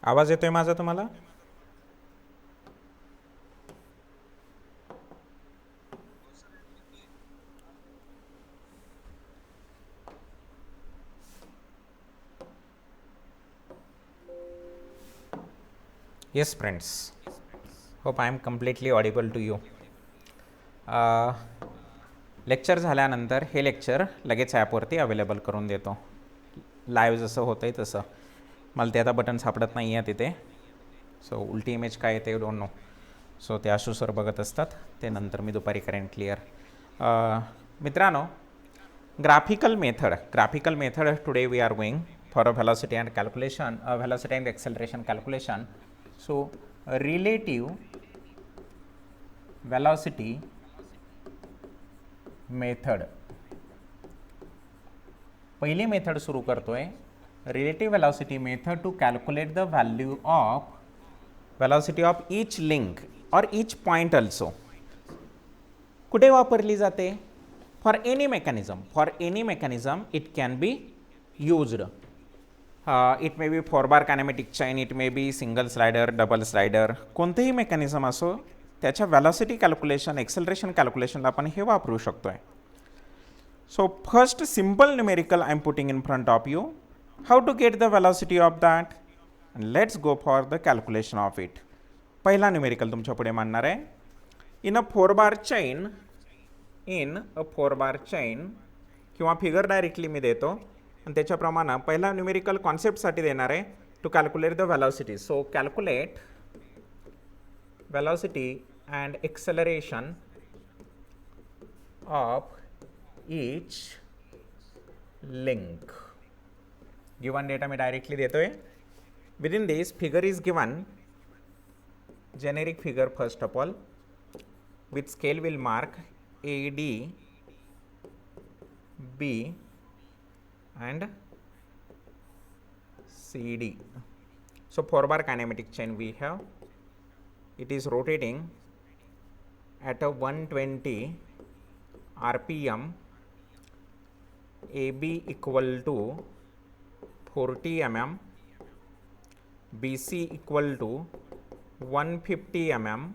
आवाज येतोय माझा तुम्हाला? Yes friends, hope I am completely audible to you. Lecture झाल्यानंतर हे लेक्चर लगेच ॲपवरती अवेलेबल करून देतो. लाईव्ह जसं होतं आहे तसं. मला ते आता बटन सापडत नाही आहे तिथे. सो उलटी इमेज काय आहे ते डोंट नो. सो ते आशू सर बघत असतात, ते नंतर मी दुपारी करेन क्लिअर. मित्रांनो, graphical method today we are going for a velocity and calculation, velocity and acceleration calculation. So relative velocity method, पहिली मेथड सुरू करतोय. Relative velocity method to calculate the value of velocity of each link और each point also. कुठे वापरली जाते? For any mechanism it can be used. It may be 4 bar kinematic chain, it may be single slider, double slider, कोणतेही mechanism असो त्याच्या velocity calculation, acceleration कॅल्क्युलेशनला आपण हे वापरू शकतो आहे. So first simple numerical I am putting in front of you. How to get the velocity of that? And let's go for the calculation of it. पहिला numerical तुमच्या पुढे मांडणार आहे. In a 4 बार chain किंवा figure directly मी देतो आणि त्याच्याप्रमाणे पहिला न्यूमेरिकल कॉन्सेप्टसाठी देणार आहे to calculate the velocity. So calculate velocity and acceleration of each link. Given data मैं directly देतो है. Within this figure is given, generic figure first of all, with scale will mark AD, B and CD. So 4 bar kinematic chain we have. It is rotating at a 120 RPM. AB equal to 40 mm, BC equal to 150 mm,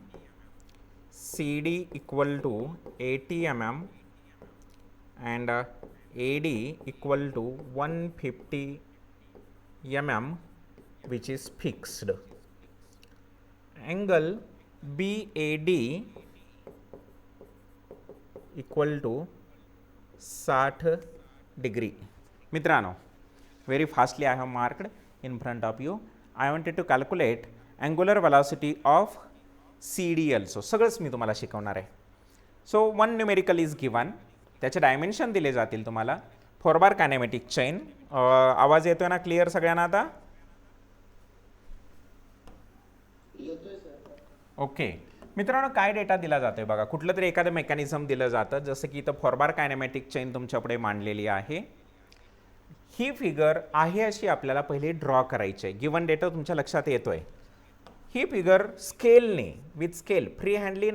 CD equal to 80 mm and AD equal to 150 mm, which is fixed. Angle BAD equal to 60 degree. मित्रांनो, very fastly I have marked in front of you. I wanted to calculate angular velocity of CD also. सगळंच मी तुम्हाला शिकवणार आहे. So one numerical is given, त्याचे dimension दिले जातील तुम्हाला. 4 bar kinematic chain. आवाज येतोय ना क्लिअर सगळ्यांना आता? ओके मित्रांनो, काय डेटा दिला जातोय बघा. कुठलं तरी एखादं मेकॅनिझम दिलं जातं, जसं की इथं 4 बार कायनेमॅटिक चेन तुमच्यापुढे मांडलेली आहे. ही फिगर आहे अशी आपल्याला पहिले ड्रॉ करायची आहे. गिवन डेटा तुमच्या लक्षात येतोय. ही फिगर स्केलने, विथ स्केल, फ्री हँडली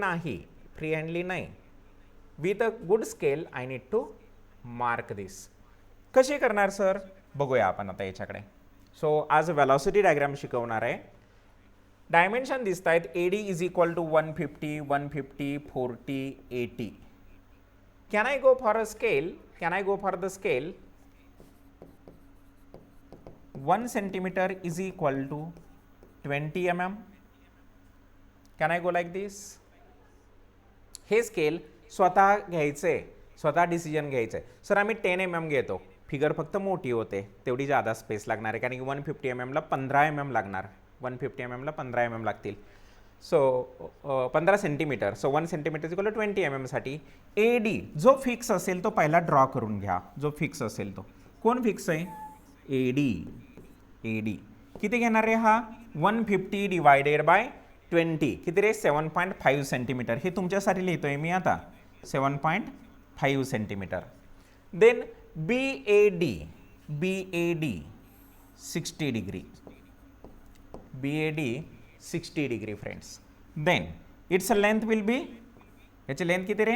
नाही, with a good scale I need to mark this. कशी करणार सर? बघूया आपण आता याच्याकडे. सो आज वेलॉसिटी डायग्राम शिकवणार आहे. डायमेन्शन दिसत आहेत. AD is equal to 150, 150, 40, 80. Can I go for the scale? 1 centimetre is equal to 20 mm. Can I go like this? हे स्केल स्वतः घ्यायचे, स्वतः डिसिजन घ्यायचं. सर आम्ही 10 mm घेतो. फिगर फक्त मोठी होते, तेवढी जादा स्पेस लागणार आहे, कारण की 150 mm ला 15 mm लागणार. 150 mm ला 15 mm लागतील. So 15 centimetre. So 1 centimetre equal to 20 mm साठी AD जो फिक्स असेल तो पहिला ड्रॉ करून घ्या. जो फिक्स असेल तो कोण फिक्स आहे? AD किती घेणार आहे हा? 150 डिवायडेड बाय 20 किती रे? 7.5 सेंटीमीटर. हे तुमच्यासाठी लिहितोय मी आता, 7.5 centimetre. Then BAD 60 degree. BAD 60 degree friends. Then its length will be, याची लेंथ किती रे?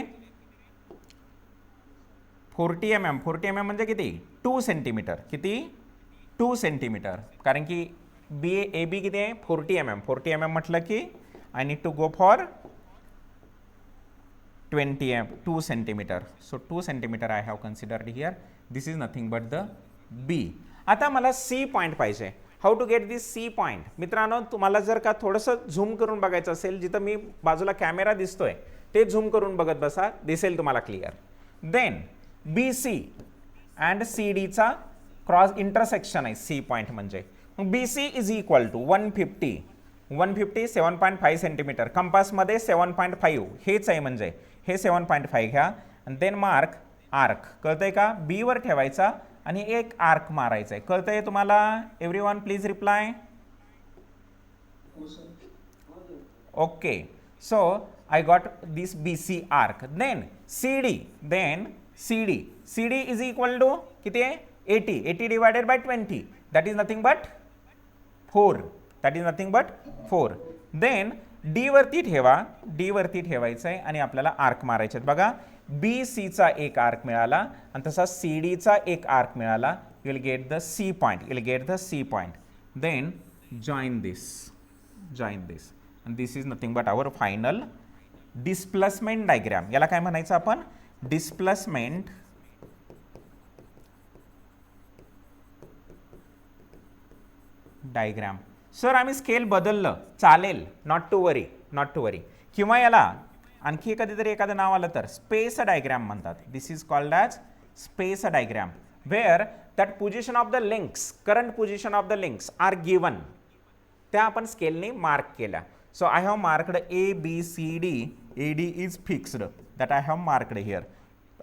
40 mm. 40 mm म्हणजे किती? 2 सेंटीमीटर. किती? 2 सेंटीमीटर. कारण की ए बी किती आहे 40 mm. 40 mm म्हटलं की I need to go for 2 centimeter. So 2 centimeter I have considered here. This is nothing but the B. आता मला C पॉइंट पाहिजे. How to get this C point? मित्रांनो, तुम्हाला जर का थोडंसं झूम करून बघायचं असेल, जिथं मी बाजूला कॅमेरा दिसतोय ते झूम करून बघत बसा, दिसेल तुम्हाला clear. Then BC and CD चा क्रॉस इंटरसेक्शन आहे C पॉइंट म्हणजे. BC is equal to 150 7.5 centimetre. कंपासमध्ये 7.5 हेच आहे म्हणजे हे 7.5 घ्या आणि देन मार्क आर्क. कळतंय का? बी वर ठेवायचा आणि एक आर्क मारायचा आहे. कळतंय तुम्हाला? Everyone please reply. Okay, so I got this BC arc. Then CD is equal to किती आहे 80 divided by 20, that is nothing but 4. That is nothing but 4. Then D वरती ठेवायचं आहे आणि आपल्याला आर्क मारायचे आहेत. बघा, BC चा एक आर्क मिळाला आणि तसा CD चा एक आर्क मिळाला. You will get the C point. Then join this and this is nothing but our final displacement diagram. याला काय म्हणायचं आपण? Displacement diagram. सर आम्ही स्केल बदललं चालेल, नॉट टू वरी. किंवा याला आणखी कधीतरी एखादं नाव आलं तर स्पेस डायग्राम म्हणतात. This is called as space diagram, where that position of the links, current position of the links are given. त्या आपण स्केलने मार्क केल्या. So I have marked ABCD. AD is fixed, that I have marked here.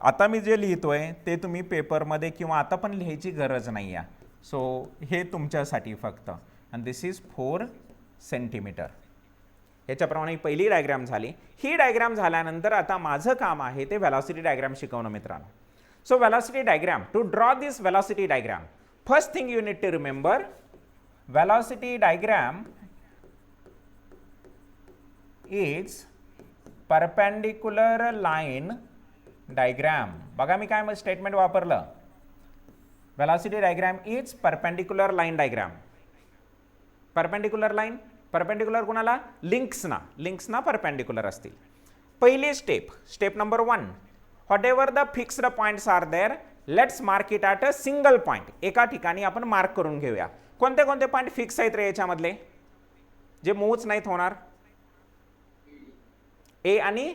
आता मी जे लिहितोय ते तुम्ही पेपरमध्ये किंवा आता पण लिहायची गरज नाही आहे. सो हे तुमच्यासाठी फक्त. आणि दिस इज 4 सेंटीमीटर. याच्याप्रमाणे पहिली डायग्राम झाली. ही डायग्राम झाल्यानंतर आता माझं काम आहे ते व्हेलॉसिटी डायग्राम शिकवणं मित्रांनो. So velocity diagram, to draw this velocity diagram, first thing you need to remember, velocity diagram is perpendicular line diagram. बघा मी काय स्टेटमेंट वापरलं. velocity diagram is perpendicular line diagram. Perpendicular कुणाला? लिंक्सना परपेंडिक्युलर असतील. पहिली step number 1, whatever the fixed points are there, let's mark it at a single point. एका ठिकाणी आपण मार्क करून घेऊया. कोणते कोणते पॉइंट फिक्स आहेत रे याच्यामधले, जे मूव्हच नाहीत होणार? ए आणि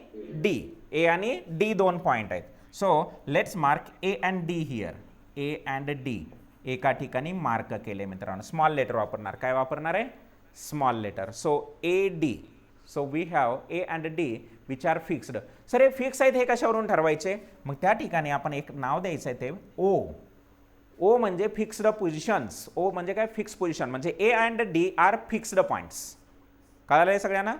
डी 2 पॉइंट आहेत. So let's mark A and D here. A and D एका ठिकाणी मार्क केले मित्रांनो. स्मॉल लेटर वापरणार. काय वापरणार आहे? Small letter. So AD. So we have A and D which are fixed. Sir हे फिक्स आहेत, हे कशावरून ठरवायचे? मग त्या ठिकाणी आपण एक नाव द्यायचं आहे ते O म्हणजे फिक्स्ड पोझिशन्स. O म्हणजे काय? Fix position. म्हणजे A and D are fixed points. कळालं आहे सगळ्यांना?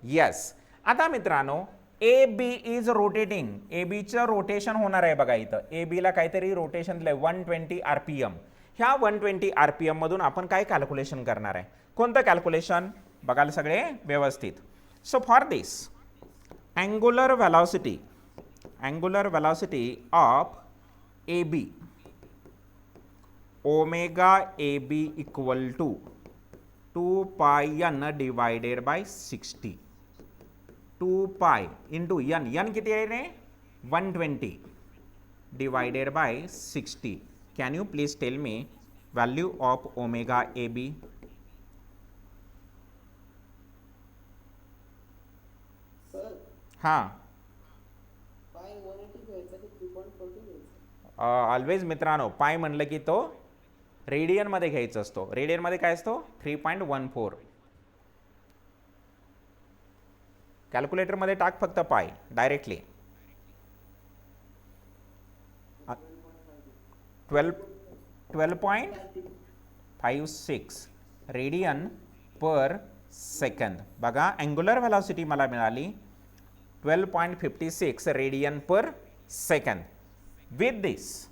येस. आता मित्रांनो AB इज रोटेटिंग. ABचं रोटेशन होणार आहे बघा इथं. ABला काहीतरी रोटेशन दिलंय 120 RPM. ह्या 120 RPM मधून आपण काय कॅल्क्युलेशन करणार आहे? कोणतं कॅल्क्युलेशन? बघायला सगळे व्यवस्थित. So for this angular velocity of AB, omega AB equal to 2 pi n divided by 60. 2 pi into n किती आहे रे? 120 divided by 60. Can you please tell me value of omega AB? हां, ऑलवेज मित्रांनो pi म्हणलं की तो रेडियनमध्ये घ्यायचा असतो. रेडियनमध्ये काय असतो? 3.14. कॅल्क्युलेटरमध्ये टाक फक्त पाय डायरेक्टली. 12.56 radian per second. बघा अँग्युलर व्हेलॉसिटी मला मिळाली 12.56 radian per second. With this,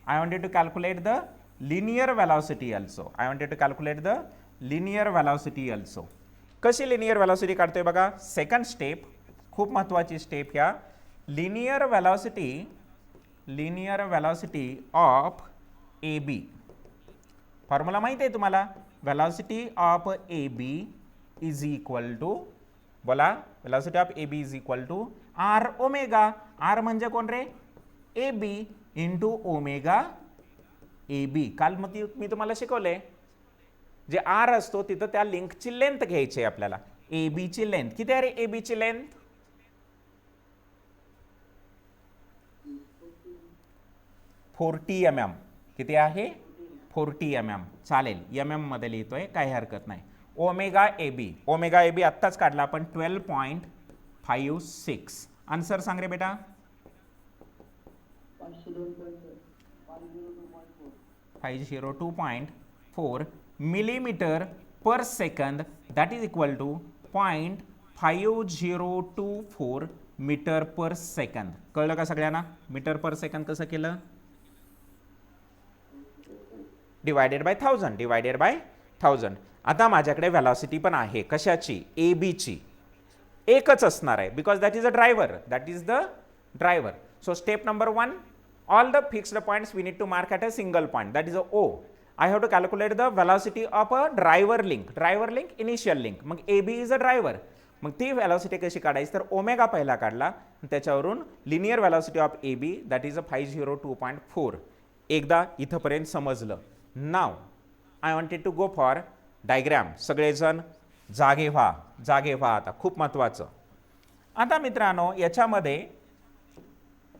I wanted to calculate the linear velocity also. कशी linear velocity काढतोय बघा. सेकंड स्टेप, खूप महत्त्वाची स्टेप ह्या. Linear velocity of AB. Formula माहिती आहे तुम्हाला, velocity of A B is equal to, बोला, velocity of A B is equal to R omega. R म्हणजे कोण रे, A B into omega A B. काल मग मी तुम्हाला शिकवले, जे आर असतो तिथं त्या लिंकची लेंथ घ्यायची आहे आपल्याला. ए बी ची लेंथ किती आहे रे, ए बी ची लेंथ 40 mm. किती आहे, 40 mm. चालेल, mm मध्ये लिहितोय, काही हरकत नाही. Omega A B, omega A B आत्ताच काढला आपण 12.56. आन्सर सांग रे बेटा. 502.4 millimeter per second, that is equal to 0.5024 metre per second. कळलं का सगळ्यांना, मीटर पर सेकंद कसं केलं, डिवायडेड बाय 1000, डिवायडेड बाय 1000. आता माझ्याकडे वेलॉसिटी पण आहे, कशाची, ए बी ची. एकच असणार आहे, because that is a driver, that is the driver. So step number 1, all the fixed points we need to mark at a single point, that is a O. I have to calculate the velocity of a driver link. Driver link, initial link. मग AB is a driver. मग ती velocity कशी काढायची, तर omega पहिला काढला, त्याच्यावरून linear velocity of AB that is a 502.4. एकदा इथपर्यंत समजलं. Now I wanted to go for diagram. सगळेजण जागे व्हा, जागे व्हा. आता खूप महत्त्वाचं. आता मित्रांनो, याच्यामध्ये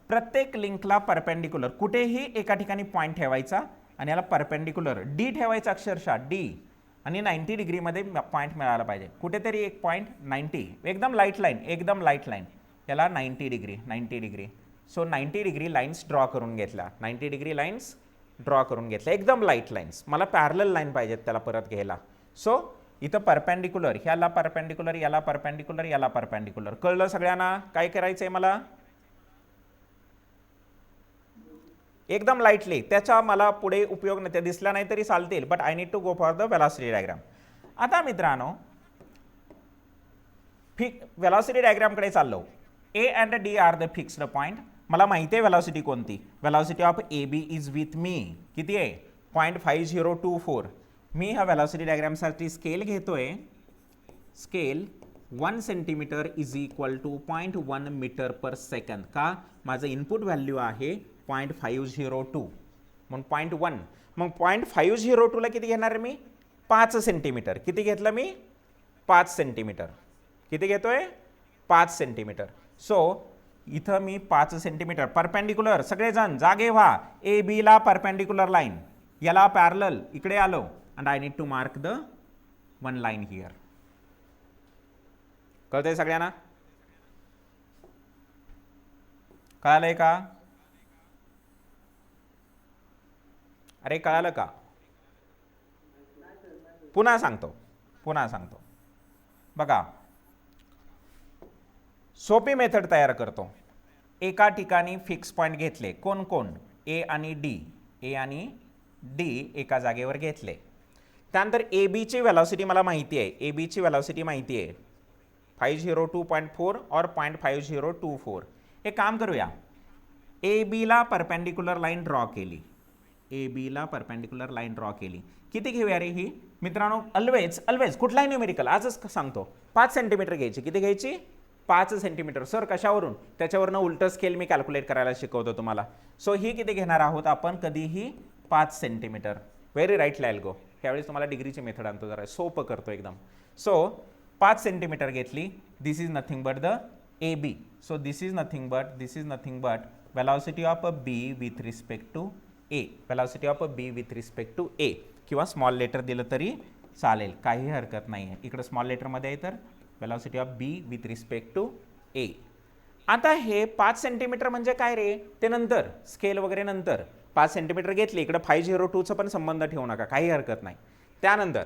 प्रत्येक लिंकला परपेंडिक्युलर कुठेही एका ठिकाणी पॉईंट ठेवायचा आणि याला परपेंडिक्युलर डी ठेवायचा, अक्षरशः डी, आणि 90 डिग्रीमध्ये पॉईंट मिळाला पाहिजे. कुठेतरी एक पॉईंट 90, एकदम लाईट लाईन, एकदम लाईट लाईन, याला 90 degree, 90 degree. So 90 degree lines draw करून घेतल्या, 90 डिग्री लाईन्स ड्रॉ करून घेतल्या, एकदम लाईट लाईन्स. मला पॅरलल लाईन पाहिजेत त्याला परत घ्यायला. सो इथं परपेंडिक्युलर, ह्याला परपेंडिक्युलर, याला परपेंडिक्युलर, याला परपेंडिक्युलर. कळलं सगळ्यांना काय करायचं आहे मला, एकदम लाईटली. त्याचा मला पुढे उपयोग नाही, ते दिसला नाही तरी चालतील, but I need to go for the velocity diagram. आता मित्रांनो, वेलॉसिटी डायग्रामकडे चाललो. A and D are the fixed point. मला माहिती आहे वेलॉसिटी कोणती, velocity of A B is with me. किती आहे, 0.5024. मी ह्या वेलॉसिटी डायग्रामसाठी स्केल घेतोय. Scale 1 centimetre is equal to 0.1 metre per second. का, माझं इनपुट व्हॅल्यू आहे 0.502, मग 0.1, मग 0.502 ला किती घेणार मी, 5 सेंटीमीटर. किती घेतलं मी, 5 सेंटीमीटर. किती घेतोय, 5 सेंटीमीटर. सो इथं मी 5 सेंटीमीटर परपेंडिक्युलर. सगळेजण जागे व्हा. ए बी ला परपेंडिक्युलर लाईन, याला पॅरलल, इकडे आलो, and I need to mark the 1 line here. कळतंय सगळ्यांना, कळालंय का, अरे कळालं का, पुन्हा सांगतो, पुन्हा सांगतो. बघा, सोपी मेथड तयार करतो. एका ठिकाणी फिक्स पॉईंट घेतले, कोण कोण, ए आणि डी, ए आणि डी एका जागेवर घेतले. त्यानंतर ए बीची वेलॉसिटी मला माहिती आहे, ए बीची वेलॉसिटी माहिती आहे 502.4 और 0.5024. एक काम करूया, ए बीला परपेंडिक्युलर लाईन ड्रॉ केली, ए बीला परपेंडिक्युलर लाईन ड्रॉ केली. किती घेऊया रे ही मित्रांनो, ऑलवेज कुठलाही न्यूमेरिकल आजच सांगतो, 5 सेंटीमीटर घ्यायची. किती घ्यायची, 5 सेंटीमीटर. सर कशावरून, त्याच्यावरनं उलटं स्केल मी कॅल्क्युलेट करायला शिकवतो तुम्हाला. सो ही किती घेणार आहोत आपण, कधीही 5 सेंटीमीटर. व्हेरी राईट लाईल गो. त्यावेळेस तुम्हाला डिग्रीची मेथड आणतो, जरा सोपं करतो एकदम. सो 5 सेंटीमीटर घेतली. This is nothing but the A B. So this is nothing but velocity of A B with respect to A. Velocity of A B with respect to A, किंवा small letter दिलं तरी चालेल, काही हरकत नाही आहे. इकडं स्मॉल लेटरमध्ये आहे तर velocity of B with respect to A. आता हे 5 सेंटीमीटर म्हणजे काय रे, ते नंतर स्केल वगैरे नंतर. 5 सेंटीमीटर घेतली, इकडं 502चा पण संबंध ठेवू नका, काही हरकत नाही. त्यानंतर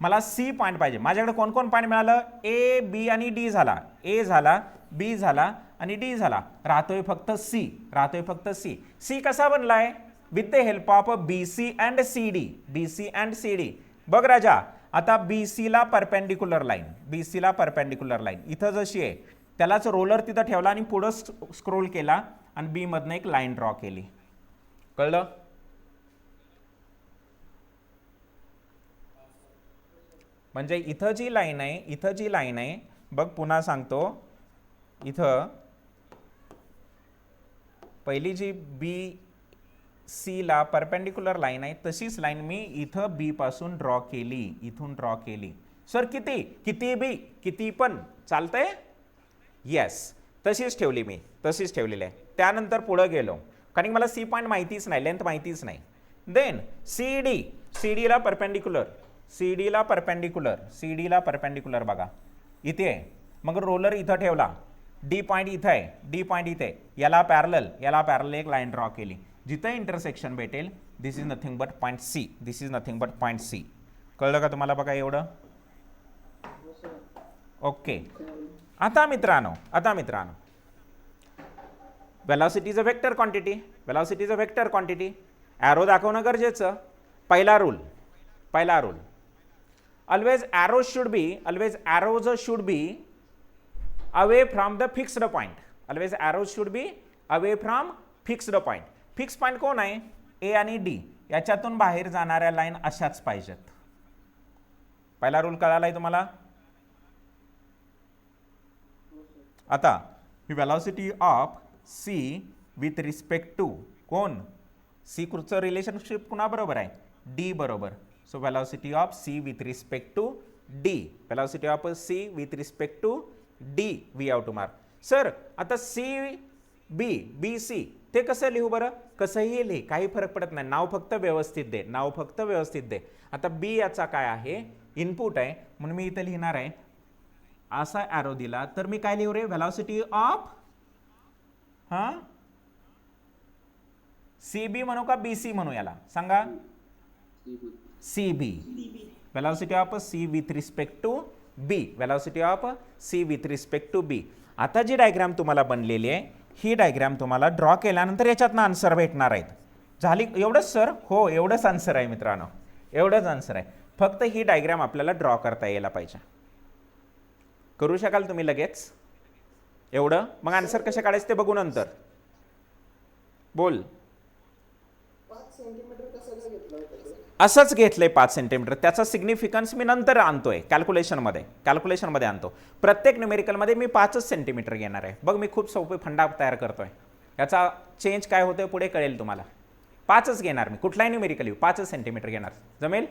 मला सी पॉईंट पाहिजे. माझ्याकडे कोण कोण पॉईंट मिळालं, ए बी आणि डी झाला, ए झाला, बी झाला आणि डी झाला. राहतोय फक्त सी, राहतोय फक्त सी. सी कसा बनलाय, with the help of B C and C D, B C and C D. बघ राजा, आता बी सी ला परपेंडिक्युलर लाईन, बी सी ला परपेंडिक्युलर लाईन इथं जशी आहे त्यालाच रोलर तिथं ठेवला आणि पुढं स्क्रोल केला आणि बी मधनं एक लाईन ड्रॉ केली. कळलं, म्हणजे इथं जी लाईन आहे, बघ पुन्हा सांगतो, इथं पहिली जी बी सी ला परपेंडिक्युलर लाईन आहे तशीच लाईन मी इथं बी पासून ड्रॉ केली, इथून ड्रॉ केली. सर किती बी किती पण चालतंय? येस, तशीच ठेवली मी, तशीच ठेवलेली आहे. त्यानंतर पुढे गेलो कारण मला सी पॉईंट माहितीच नाही, लेंथ माहितीच नाही. देन सी ला परपेंडिक्युलर बघा इथे आहे. मग रोलर इथं ठेवला, डी पॉईंट इथं आहे, याला पॅरलल एक लाईन ड्रॉ केली. जिथं इंटरसेक्शन भेटेल this is nothing but point C. कळलं का तुम्हाला? बघा एवढं. ओके. आता मित्रांनो velocity is a vector quantity. Arrow दाखवणं गरजेचं. पहिला rule always arrows should be away from the fixed point. Fix point कोण आहे? ए आणि डी, याच्यातून बाहेर जाणाऱ्या लाईन अशाच पाहिजेत. पहिला रूल कळालाय तुम्हाला? आता ही velocity of C with respect to कोण? सी चं रिलेशनशिप कुणा बरोबर आहे? डी बरोबर. So velocity of C with respect to D, we have to mark. Sir आता बी सी ते कसं लिहू बरं? कसंही लिही, काही फरक पडत नाही. नाव फक्त व्यवस्थित दे. आता बी याचा काय आहे? इनपुट आहे, म्हणून मी इथे लिहिणार आहे असा ॲरो दिला तर मी काय लिहू रे? वेलॉसिटी ऑफ सी बी म्हणू का बी सी म्हणू? याला सांगा. C B. Velocity of C with respect to B. आता जी डायग्राम तुम्हाला बनलेली आहे ही डायग्राम तुम्हाला ड्रॉ केल्यानंतर याच्यातनं आन्सर भेटणार आहेत. झाली एवढंच सर? हो, एवढंच आन्सर आहे मित्रांनो, एवढंच आन्सर आहे. फक्त ही डायग्राम आपल्याला ड्रॉ करता यायला पाहिजे. करू शकाल तुम्ही लगेच एवढं? मग आन्सर कसे काढायचे ते बघू नंतर. बोल. असंच घेतलंय 5 सेंटीमीटर. त्याचा सिग्निफिकन्स मी नंतर आणतोय कॅल्क्युलेशनमध्ये आणतो. प्रत्येक न्यूमेरिकलमध्ये मी 5 सेंटीमीटर घेणार आहे. बघ मी खूप सोपे फंडा तयार करतोय. याचा चेंज काय होतोय पुढे कळेल तुम्हाला. 5च घेणार मी, कुठलाही न्यूमेरिकल येऊ 5 सेंटीमीटर घेणार. जमेल?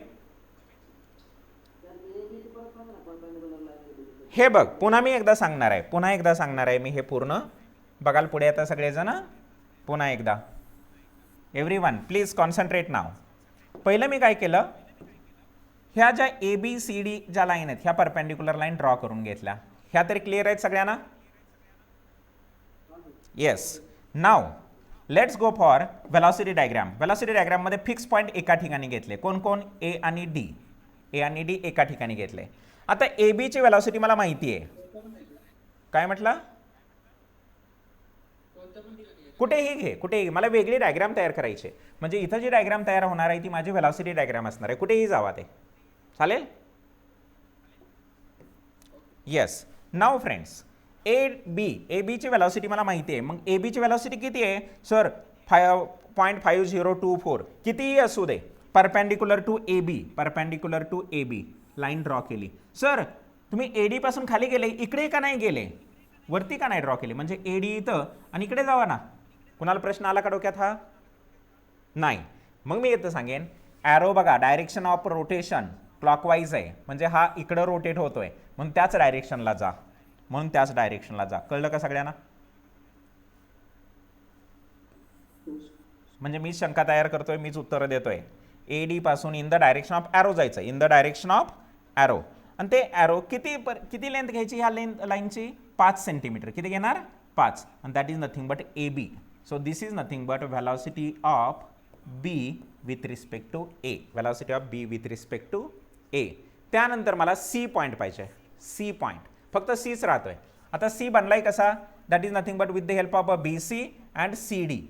हे बघ पुन्हा एकदा सांगणार आहे मी हे पूर्ण बघाल पुढे. आता सगळेजण पुन्हा एकदा. एव्हरीवन प्लीज कॉन्सन्ट्रेट नाव. पहिलं मी काय केलं, ह्या ज्या ए बी सी डी ज्या लाईन आहेत ह्या परपेंडिक्युलर लाईन ड्रॉ करून घेतल्या. ह्या तरी क्लिअर आहेत सगळ्यांना? Yes. Now let's go for velocity diagram मध्ये फिक्स पॉईंट एका ठिकाणी घेतले. कोण? ए आणि डी एका ठिकाणी घेतले. आता ए बी ची वेलॉसिटी मला माहिती आहे. काय म्हटलं? कुठेही मला वेगळी डायग्राम तयार करायची. म्हणजे इथं जी डायग्राम तयार होणार आहे ती माझी वेलॉसिटी डायग्राम असणार आहे. कुठेही जावा ते चालेल. Yes. Now friends, A B ची वेलॉसिटी मला माहिती आहे. मग ए बी ची वेलॉसिटी किती आहे? सर 5.5024. कितीही असू दे, perpendicular to A B line draw केली. सर तुम्ही एडी पासून खाली गेले, इकडे का नाही गेले? वरती का नाही ड्रॉ केले? म्हणजे एडी इथं आणि इकडे जावा ना. कुणाला प्रश्न आला का डोक्यात? हा नाही. मग मी इथं सांगेन ॲरो बघा, डायरेक्शन ऑफ रोटेशन क्लॉकवाईज आहे, म्हणजे हा इकडं रोटेट होतोय म्हणून त्याच डायरेक्शनला जा. कळलं का सगळ्यांना? म्हणजे मी शंका तयार करतोय, मीच उत्तर देतोय. एडी पासून in the direction of arrow जायचं, आणि ते ॲरो किती लेंथ घ्यायची ह्या लाईनची? 5 सेंटीमीटर. किती घेणार? 5. आणि that is nothing but A B. So this is nothing but velocity of B with respect to A. त्यानंतर मला सी पॉईंट पाहिजे. फक्त सीच राहतोय. आता सी बनलाय कसा? That is nothing but with the help of B C and C D.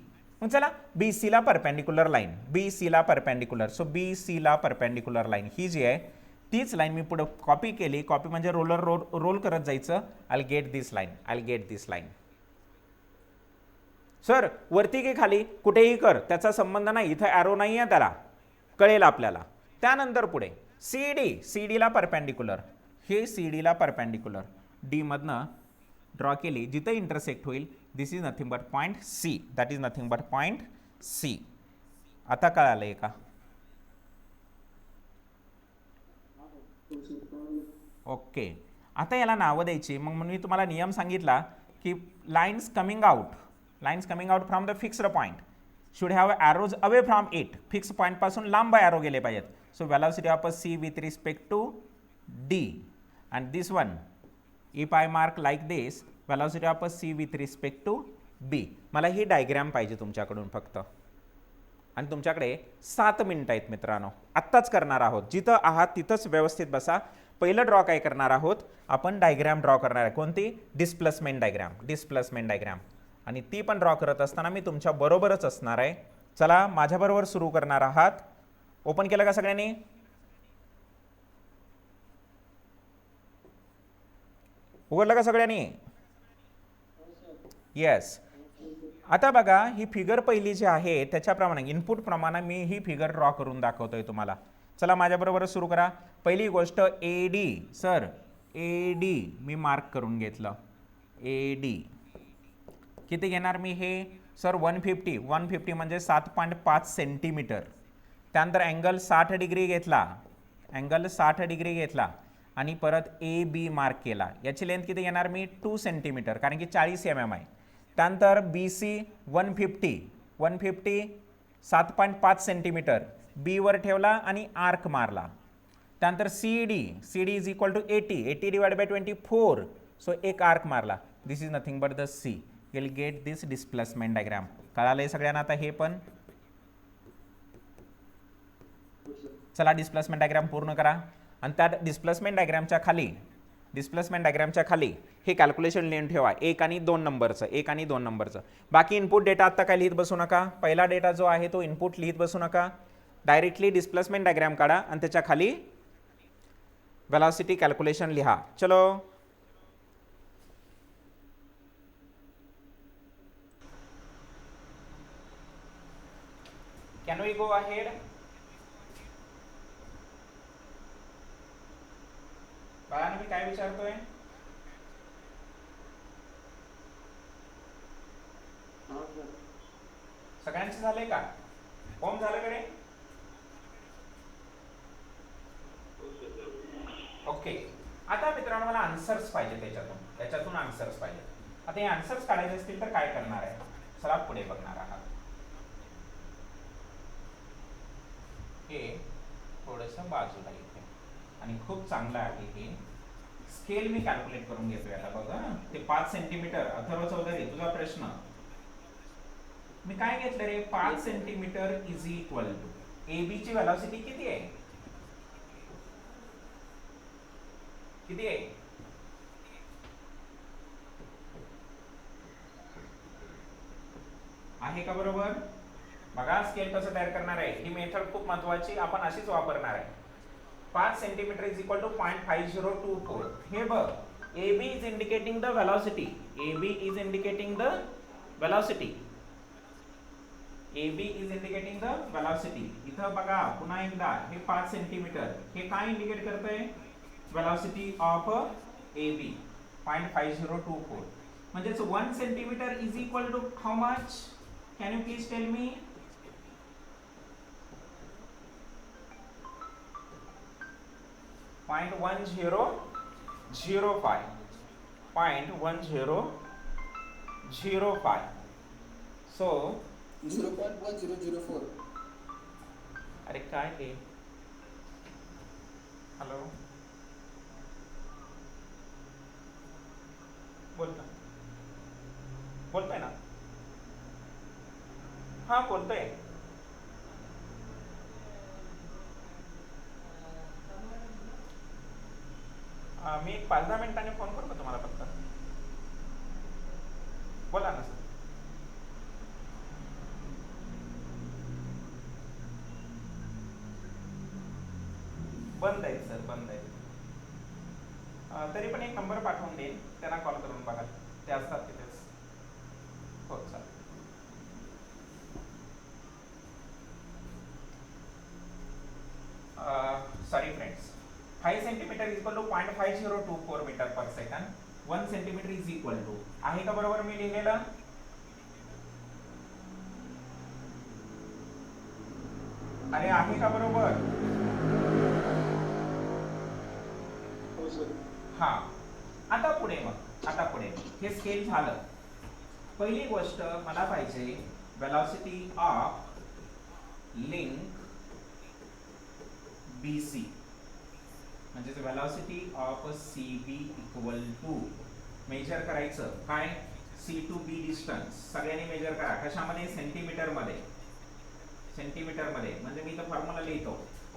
मग चला बी सी ला perpendicular line, so B C ला परपेंडिक्युलर लाईन ही जी आहे तीच लाईन मी पुढे कॉपी केली. कॉपी म्हणजे रोल करत जायचं. I get this line. Sir वरती की खाली कुठेही कर, त्याचा संबंध नाही. इथं ॲरो नाही आहे, त्याला कळेल आपल्याला. त्यानंतर पुढे सी डीला परपेंडिक्युलर, हे सी डीला परपेंडिक्युलर डी मधनं ड्रॉ केली, जिथं इंटरसेक्ट होईल this is nothing but point C, that is nothing but point C. आता कळालंय का? ओके. आता याला नावं द्यायची. मग मी तुम्हाला नियम सांगितला की lines coming out from the fixed point should have arrows away from it. Fix पॉईंटपासून लांब ॲरो गेले पाहिजेत. So velocity of a C with respect to D, and this one if I mark like this velocity of a C with respect to B. मला ही diagram पाहिजे तुमच्याकडून फक्त, आणि तुमच्याकडे 7 मिनिटं आहेत मित्रांनो. आत्ताच करणार आहोत. जिथं आहात तिथंच व्यवस्थित बसा. पहिलं ड्रॉ काय करणार आहोत आपण? डायग्रॅम ड्रॉ करणार आहे. कोणती? Displacement diagram. आणि ती पण ड्रॉ करत असताना मी तुमच्या बरोबरच असणार आहे. चला माझ्याबरोबर सुरू करणार आहात. ओपन केलं का सगळ्यांनी? उघडलं का सगळ्यांनी? येस. आता बघा ही फिगर पहिली जी आहे त्याच्याप्रमाणे इनपुट प्रमाणे मी ही फिगर ड्रॉ करून दाखवतोय तुम्हाला. चला माझ्याबरोबर सुरू करा. पहिली गोष्ट A D. Sir A D me mark करून घेतलं. ए डी किती घेणार मी हे? सर 150 म्हणजे 7.5 सेंटीमीटर. त्यानंतर अँगल 60 डिग्री घेतला आणि परत ए बी मार्क केला. याची लेंथ किती घेणार मी? 2 सेंटीमीटर, कारण की 40 mm आहे. त्यानंतर बी सी 150 7.5 सेंटीमीटर बी वर ठेवला आणि आर्क मारला. त्यानंतर C D is equal to 80 divide by 24. सो एक आर्क मारला. This is nothing but the C. Will get this displacement diagram. कळालंय सगळ्यांना आता हे पण? चला डिस्प्लेसमेंट डायग्राम पूर्ण करा. आणि त्या डिस्प्लेसमेंट डायग्रामच्या खाली हे कॅल्क्युलेशन लिहून ठेवा 1 आणि 2 नंबरचं. बाकी इनपुट डेटा आता काय लिहित बसू नका. पहिला डेटा जो आहे तो इनपुट लिहित बसू नका. डायरेक्टली डिस्प्लेसमेंट डायग्राम काढा आणि त्याच्या खाली वेलॉसिटी कॅल्क्युलेशन लिहा. चलो कॅन वी गो अहेड? बाळांनो मी काय विचारतोय? सगळ्यांचं झालंय का? फॉर्म झालं का रे? ओके. आता मित्रांनो मला आन्सर्स पाहिजे त्याच्यातून आन्सर्स पाहिजे. आता हे आन्सर्स काढायचे असतील तर काय करणार आहे? चला पुढे बघणार आहात. हे थोडंसं बाजूला इथे आणि खूप चांगलं आहे हे. स्केल मी कॅल्क्युलेट करून घेतोय आता. बघा ते 5 सेंटीमीटर. अथर्व चौधरी तुझा प्रश्न. मी काय घेतलं रे? 5 centimetre is equal to A B ची वेलॉसिटी किती आहे? आहे का बरोबर? बघा स्केल कसं तयार करणार आहे. ही मेथड खूप महत्वाची, आपण अशीच वापरणार आहे. 5 सेंटीमीटर इज इक्वल टू 0.5024. हे बघ A B is indicating the velocity. इथं बघा पुन्हा एकदा हे 5 सेंटीमीटर हे काय इंडिकेट करतंय? Velocity of A B 0.5024. म्हणजेच 1 centimetre is equal to how much? Can you please tell me? .1005. So 0.1004. अरे काय हे? हॅलो बोलताय ना? हा बोलतोय. मी 5-10 मिनिटांनी फोन करू का तुम्हाला? फक्त बोला ना सर. बंद आहेत सर, बंद आहेत. तरी पण एक नंबर पाठवून देईन, त्यांना कॉल करून बघा. ते असतात तिथेच. हो चालेल. Sorry friends. 5 centimetre is equal to 0.5024 metre per second. 1 centimetre is equal to, आहे का बरोबर मी लिहिलेलं? अरे आहे का बरोबर? हा. आता पुढे हे स्केल झालं. पहिली गोष्ट मला पाहिजे वेलोसिटी ऑफ लिंक BC, म्हणजे velocity of CB equal to measure करायचं काय, C to B डिस्टन्स सगळ्यांनी मेजर करा. कशामध्ये? सेंटीमीटर मध्ये. म्हणजे मी इथं फॉर्म्युला लिहितो,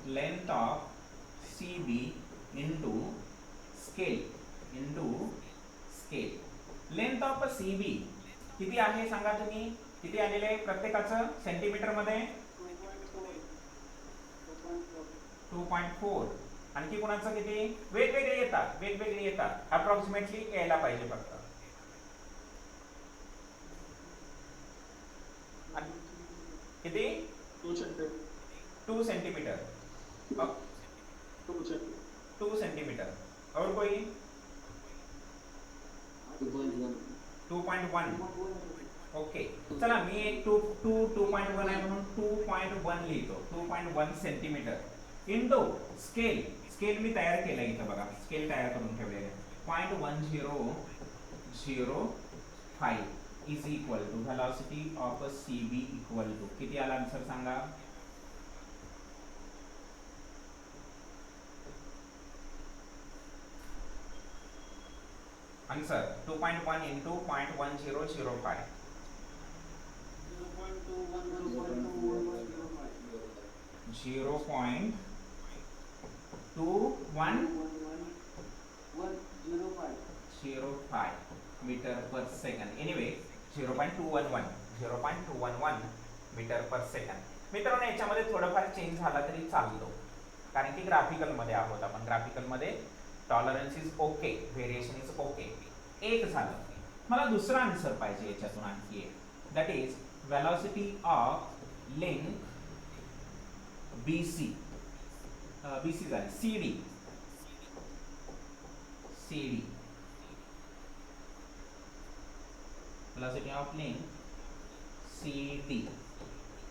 length of CB into scale. Length of CB किती आहे सांगा तुम्ही, किती आलेले आहे प्रत्येकाचं सेंटीमीटर मध्ये? 2.4. आणखी कोणाचं किती? वेगवेगळे येतात अप्रॉक्सिमेटली यायला पाहिजे फक्त. किती? 2 सेंटीमीटर. 2 सेंटीमीटर. और कोई? 2.1. ओके, चला मी एक 2.1 आहे म्हणून 2.1 लिहितो. 2.1 सेंटीमीटर इंटू स्केल मी तयार केलं इथं बघा, स्केल तयार करून ठेवलेलं आहे. 0.1005 is equal to velocity of CB equal to किती आला आन्सर सांगा? Answer 2.1 into 0.1005. 0.2105 metre per second. Anyway 0.211 metre per second. मित्रांनो याच्यामध्ये थोडंफार चेंज झाला तरी चालतो, कारण की ग्राफिकल मध्ये आहोत आपण. ग्राफिकल मध्ये tolerance is okay, variation is okay. एक झालं. मला दुसरा आन्सर पाहिजे याच्यातून आणखी एक, that is velocity of link BC झाली CD. Velocity of link CD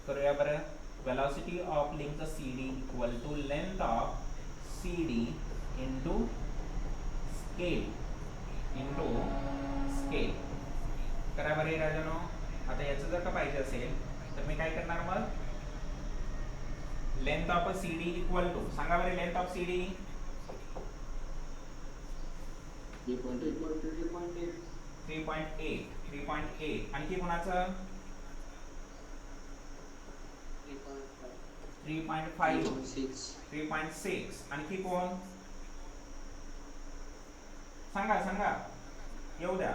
करूया बरं. Velocity of link CD equal to length of CD into scale करा बरे राजानो. आता याचं जर का पाहिजे असेल तर मी काय करणार मग, length of CD equal to सांगा बरे, लेंथ ऑफ CD 3.8. आणखी कोणाचं? 3.6. आणखी कोण सांगा येऊ द्या.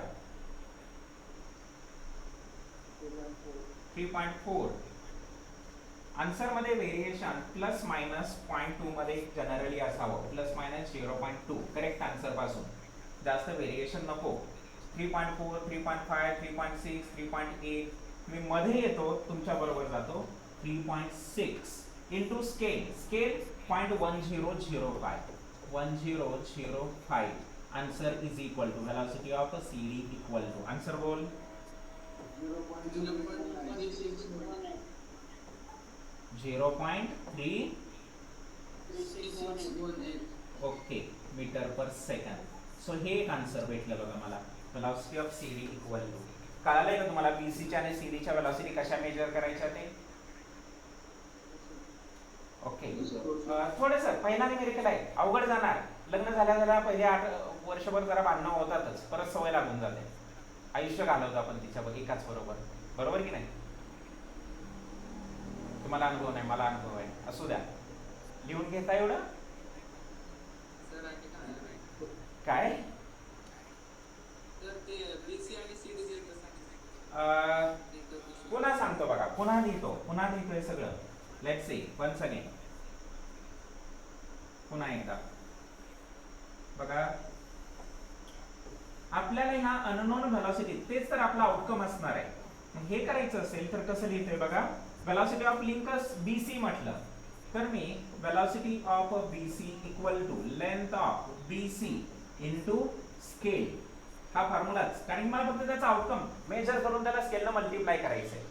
3.4. आन्सर मध्ये व्हेरिएशन प्लस मायनस 0.2 मध्ये जनरली असावं, प्लस मायनस 0.2 करेक्ट आन्सर पासून जास्त व्हेरिएशन नको. 3.4, 3.5, 3.6, 3.8 मी मध्ये येतो, तुमच्या बरोबर जातो. 3.6 into scale 0.1005. Answer is equal to velocity of CD equal to answer बोल 0.3618. Okay metre per second. सो हे एक आन्सर भेटलं बघा मला, velocity of CD equal to. कळालंय का तुम्हाला BCच्या आणि CDच्या वेलोसिटी कशा मेजर करायच्या ते? ओके. थोडंसं पहिला न्यूमेरिकल आहे, अवघड जाणार. लग्न झाल्या पहिले 8 वर्षभर जरा भांडणं होतातच, परत सवय लागून जाते. आयुष्य घालवतो आपण तिच्यावर एकाच बरोबर की नाही? तुम्हाला अनुभव नाही, मला अनुभव आहे. असू द्या, लिहून घेता एवढं काय? पुन्हा सांगतो बघा, पुन्हा लिहितोय सगळं. Let's see once again. पुन्हा एकदा बघा, आपल्याला ह्या अननोन वेलोसिटी तेच तर आपला आउटकम असणार आहे. हे करायचं असेल तर कसं लिहितोय बघा, वेलोसिटी ऑफ लिंक BC म्हटलं तर मी velocity of BC equal to length of BC into scale, हा फॉर्म्युलाच, कारण मला फक्त त्याचा आउटकम मेजर करून त्याला स्केलनं मल्टिप्लाय करायचं आहे.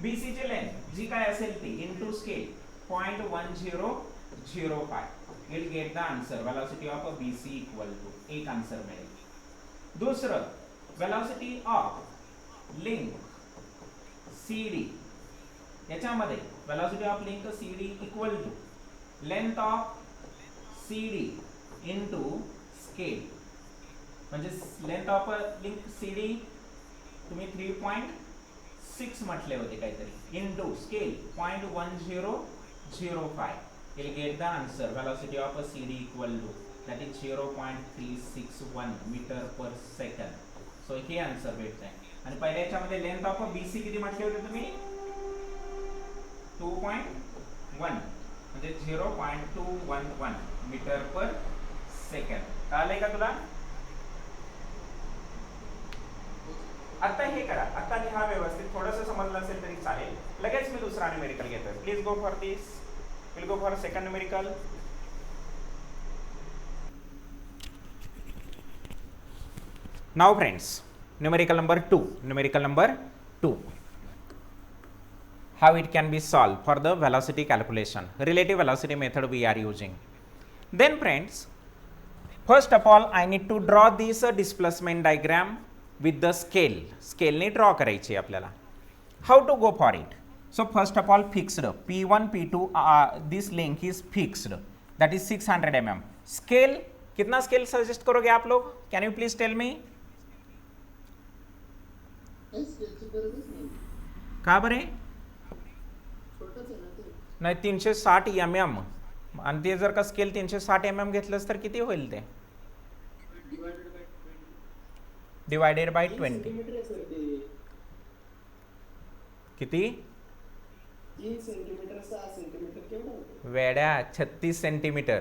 BC ची लेंथ जी काय असेल ती into scale 0.1005 will get the answer velocity of BC equal to, एक आन्सर मिळेल. दुसरं वेलॉसिटी ऑफ लिंक CD, याच्यामध्ये velocity of link CD equal to length of CD into scale, म्हणजे लेंथ ऑफ लिंक CD तुम्ही 3.6 म्हटले होते काहीतरी, into scale 0.1005 will get the answer velocity of a CD equal to that is 0.361 metre per second. So हे answer भेटत आहे. आणि पहिल्या याच्यामध्ये लेंथ ऑफ BC किती म्हटले होते तुम्ही? 2.1 म्हणजे 0.211 मीटर पर सेकंद. कळलंय का तुला? आता हे करा, आता लिहा व्यवस्थित, थोडंसं समजलं असेल तरी चालेल. लगेच मी दुसरा न्यूमेरिकल घेतोय. Please go for this. Will go for second numerical. Now friends, numerical number 2. Numerical number 2. How it can be solved for the velocity calculation, relative velocity method we are using. Then friends, first of all I need to draw this displacement diagram with the scale. Scale ने draw करायची आपल्याला. How to go for it? So first of all fixed P1 P2 this length is fixed, that is 600 mm. Scale कितना scale suggest करोगे आप लोग? Can you please tell me? का बरे? नाही 360 mm, आणि ते जर का स्केल 360 mm घेतलंस तर किती होईल ते? Divided by 20. किती? 3 सेंटीमीटर 6 सेंटीमीटर केवढं? वेड्या 36 centimetre.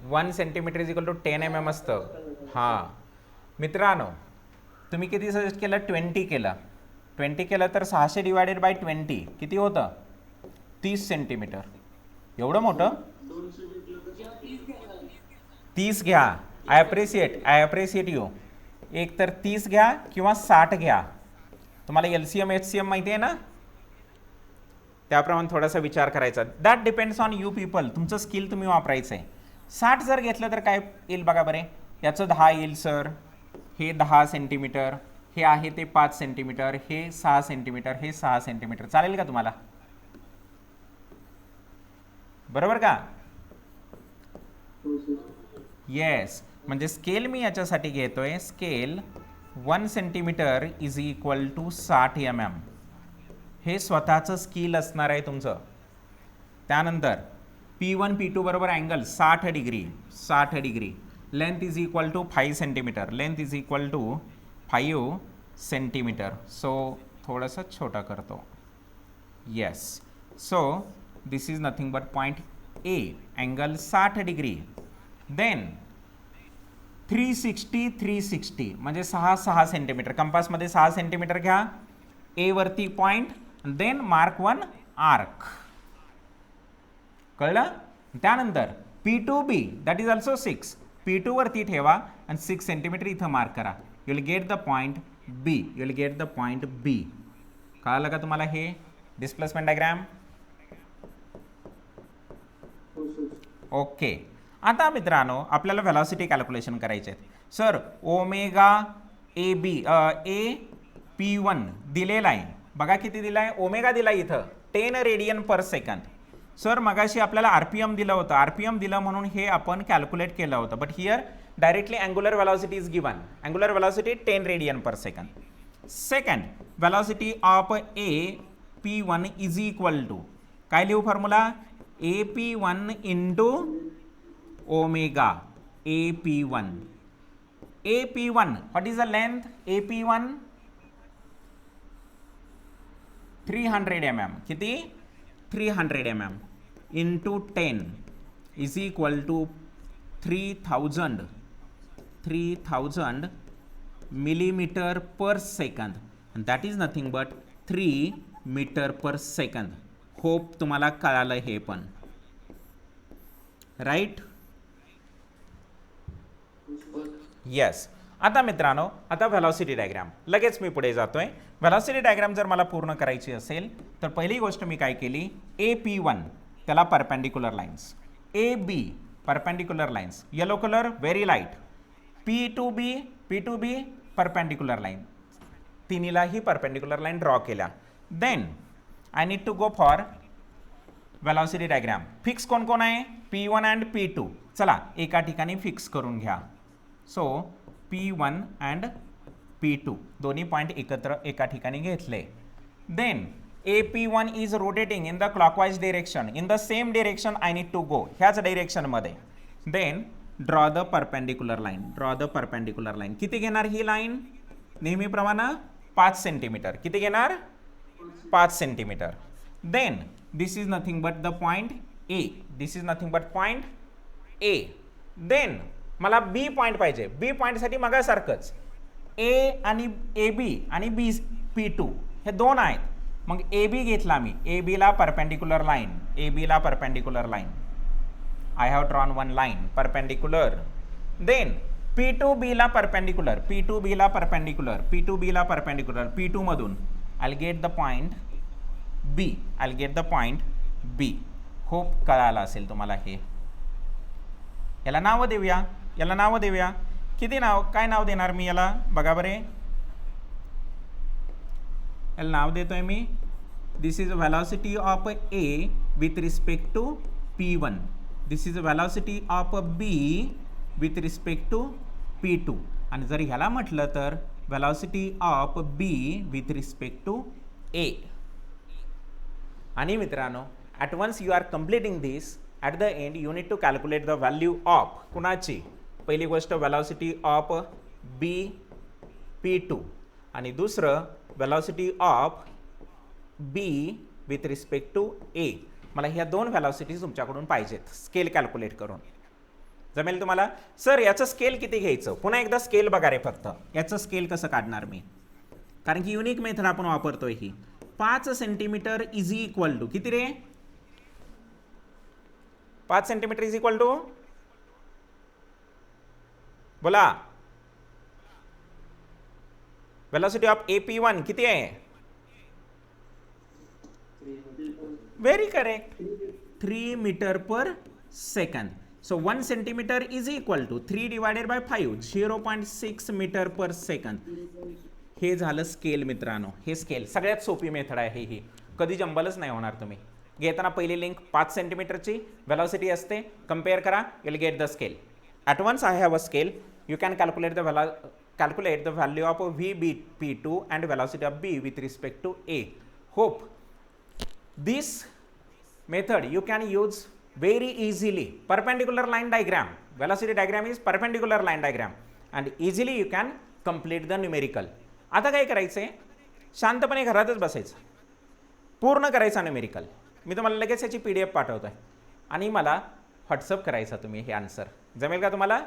One centimetre is equal to 10 mm असतं. हां मित्रांनो, तुम्ही किती सजेस्ट केलं? 20 केलं. 20 केलं तर 600 डिवायडेड बाय 20 किती होतं? 30 सेंटीमीटर. एवढं मोठं? 30 घ्या. I appreciate you. एक तर 30 घ्या किंवा 60 घ्या. तुम्हाला LCM HCM माहिती आहे ना, त्याप्रमाणे थोडासा विचार करायचा. That depends on you people. तुमचं स्किल तुम्ही वापरायचं आहे. 60 जर घेतलं तर काय येईल बघा बरे. याचं 10 येईल सर, हे 10 सेंटीमीटर, हे आहे ते 5 सेंटीमीटर, हे 6 सेंटीमीटर, हे 6 सेंटीमीटर. चालेल का तुम्हाला? बरोबर का? येस. म्हणजे स्केल मी याच्यासाठी घेतोय. Scale 1 centimetre is equal to 60 mm. हे स्वतःचं स्किल असणार आहे तुमचं. त्यानंतर P1 P2 बरोबर angle 60 degree. Length is equal to 5 centimetre. Length is equal to 5 centimetre. So थोडंसं छोटा करतो. Yes. So this is nothing but point A, angle 60 degree. Then 360 म्हणजे 6 सेंटीमीटर. कंपासमध्ये 6 सेंटीमीटर घ्या. A वरती पॉइंट, देन मार्क 1 आर्क. कळलं? त्यानंतर P2B that is also 6. P2 वरती ठेवा आणि 6 सेंटीमीटर इथं मार्क करा. You will get the point B. कळलं का तुम्हाला हे डिस्प्लेसमेंट डायग्राम? ओके. आता मित्रांनो आपल्याला व्हेलॉसिटी कॅल्क्युलेशन करायचे आहेत. सर ओमेगा P1 दिलेला आहे बघा. किती दिला आहे? ओमेगा दिला इथं 10 रेडियन पर सेकंद. सर मगाशी आपल्याला RPM दिलं होतं. RPM दिलं म्हणून हे आपण कॅल्क्युलेट केलं होतं. But here directly angular velocity is given. Angular velocity 10 radian per second. Second velocity of P1 is equal to काय लिहू formula? AP1 into omega AP1. What is the length? AP1 300 mm. किती? 300 mm into 10 is equal to 3000 millimetre per second. and that is nothing but 3 metre per second. Hope तुम्हाला कळालं हे पण, right? Yes. आता मित्रांनो, आता व्हेलॉसिटी डायग्राम लगेच मी पुढे जातोय. व्हेलॉसिटी डायग्राम जर मला पूर्ण करायची असेल तर पहिली गोष्ट मी काय केली, AP1 त्याला perpendicular lines, AB perpendicular lines, yellow colour very light, P2B perpendicular line, तिन्हीलाही परपेंडिक्युलर लाईन ड्रॉ केल्या. Then I need to go for velocity diagram. Fix कोण कोण आहे, P1 अँड P2. चला एका ठिकाणी फिक्स करून घ्या. सो P1 अँड P2 दोन्ही पॉईंट एकत्र एका ठिकाणी घेतले. Then AP1 is rotating in the clockwise direction, in the same direction I need to go, ह्याच डिरेक्शनमध्ये. Then draw the perpendicular line, draw the perpendicular line. किती घेणार ही लाईन, नेहमीप्रमाणे 5 सेंटीमीटर. किती घेणार, 5 centimetre. Then this is nothing but the point A, this is nothing but point A. देन मला B point पाहिजे, बी पॉइंटसाठी मगासारखंच ए आणि ए बी आणि बी P2 हे दोन आहेत. मग ए बी घेतला मी, ए बीला परपेंडिक्युलर लाईन, ए बीला perpendicular line. I have drawn one line perpendicular. Then P2B ला परपेंडिक्युलर, P2B ला परपेंडिक्युलर, P2B ला परपेंडिक्युलर, P2 मधून I get the point B, I get the point B. Hope कळालं असेल तुम्हाला हे. याला नाव देऊया, याला नाव देऊया. किती नाव, काय नाव देणार मी याला बघा बरे. याला नाव देतोय मी, this is velocity of A with respect to P1, this is velocity of B with respect to P2. आणि जर ह्याला म्हटलं तर velocity of B with respect to A. आणि मित्रांनो, at once you are completing this, at the end you need to calculate the value of कुणाची, पहिली गोष्ट व्हेलॉसिटी ऑफ बी P2 आणि दुसरं velocity of B with respect to A. मला ह्या दोन व्हेलॉसिटीज तुमच्याकडून पाहिजेत स्केल कॅल्क्युलेट करून. जमेल तुम्हाला? सर याचं स्केल किती घ्यायचं, पुन्हा एकदा स्केल बघा रे फक्त. याचं स्केल कसं काढणार मी, कारण की युनिक मेथड आपण वापरतोय ही. 5 सेंटीमीटर इज इक्वल टू किती रे, 5 सेंटीमीटर इज इक्वल टू, बोला. व्हेलॉसिटी ऑफ AP1 किती आहे, very correct, 3 metre per second. So 1 centimetre is equal to 3 divided by 5, 0.6 metre per second. हे झालं स्केल मित्रांनो. हे स्केल सगळ्यात सोपी मेथड आहे ही, कधी जंबलच नाही होणार. तुम्ही घेताना पहिली लिंक 5 सेंटीमीटरची व्हेलॉसिटी असते, कम्पेअर करा, will get the scale. At once I have a scale, you can calculate the value of P2 and velocity of B with respect to A. Hope this method you can use very easily. Perpendicular line diagram, velocity diagram is perpendicular line diagram, and easily you can complete the numerical. आता काय करायचंय, शांतपणे घरातच बसायचं, पूर्ण करायचा numerical. मी तुम्हाला लगेच याची PDF पाठवतोय आणि मला व्हॉट्सअप करायचा तुम्ही हे आन्सर. जमेल का तुम्हाला?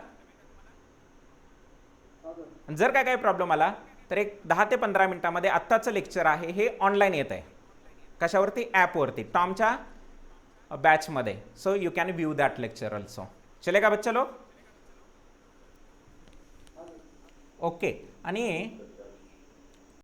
जर काय प्रॉब्लेम आला तर एक 10 ते 15 मिनिटांमध्ये आत्ताचं लेक्चर आहे हे ऑनलाईन येत आहे. कशावरती, ॲपवरती, टॉमच्या बॅचमध्ये. So you can view that lecture also. चलेगा बच्चा लोग? ओके. आणि